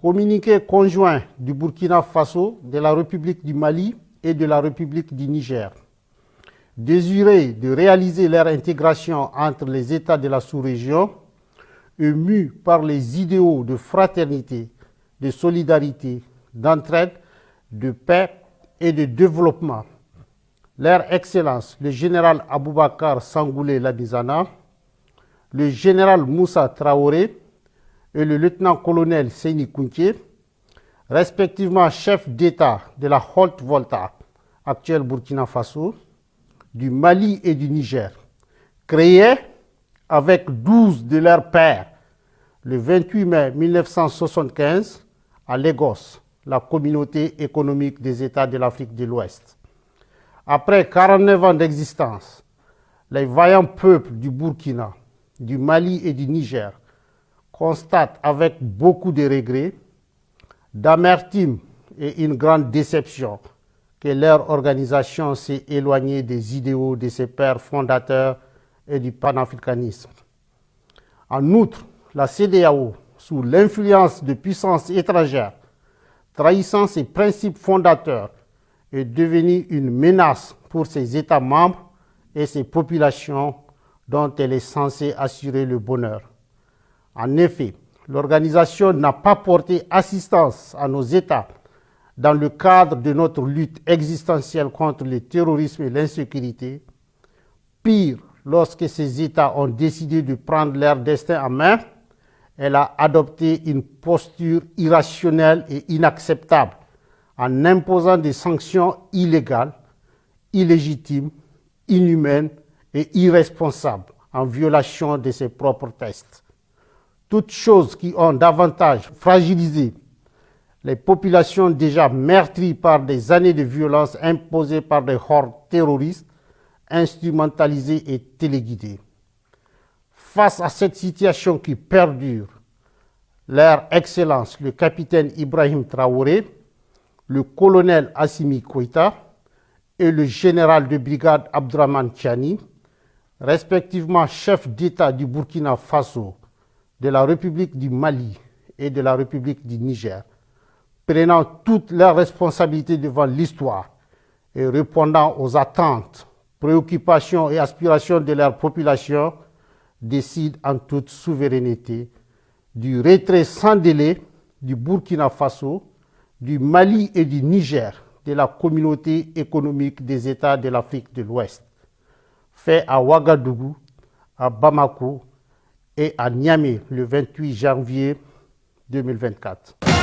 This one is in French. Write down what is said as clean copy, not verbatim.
Communiqué conjoint du Burkina Faso, de la République du Mali et de la République du Niger. Désiré de réaliser leur intégration entre les États de la sous-région, émus par les idéaux de fraternité, de solidarité, d'entraide, de paix et de développement. Leur Excellence, le général Aboubakar Sangoulé Lamizana, le général Moussa Traoré et le lieutenant-colonel Seyni Kounté, respectivement chefs d'État de la Haute-Volta, actuelle Burkina Faso, du Mali et du Niger, créés avec 12 de leurs pairs le 28 mai 1975 à Lagos, la communauté économique des États de l'Afrique de l'Ouest. Après 49 ans d'existence, les vaillants peuples du Burkina, du Mali et du Niger constatent avec beaucoup de regrets, d'amertume et une grande déception que leur organisation s'est éloignée des idéaux de ses pères fondateurs et du panafricanisme. En outre, la CEDEAO, sous l'influence de puissances étrangères, trahissant ses principes fondateurs, est devenue une menace pour ses États membres et ses populations dont elle est censée assurer le bonheur. En effet, l'organisation n'a pas porté assistance à nos États dans le cadre de notre lutte existentielle contre le terrorisme et l'insécurité. Pire, lorsque ces États ont décidé de prendre leur destin en main, elle a adopté une posture irrationnelle et inacceptable en imposant des sanctions illégales, illégitimes, inhumaines et irresponsables en violation de ses propres textes. Toutes choses qui ont davantage fragilisé les populations déjà meurtries par des années de violence imposées par des hordes terroristes, instrumentalisées et téléguidées. Face à cette situation qui perdure, leur Excellence, le capitaine Ibrahim Traoré, le colonel Assimi Goïta et le général de brigade Abdourahmane Tiani, respectivement chefs d'État du Burkina Faso, de la République du Mali et de la République du Niger, prenant toutes leurs responsabilités devant l'histoire et répondant aux attentes, préoccupations et aspirations de leur population, décident en toute souveraineté du retrait sans délai du Burkina Faso, du Mali et du Niger de la communauté économique des États de l'Afrique de l'Ouest, fait à Ouagadougou, à Bamako et à Niamey le 28 janvier 2024.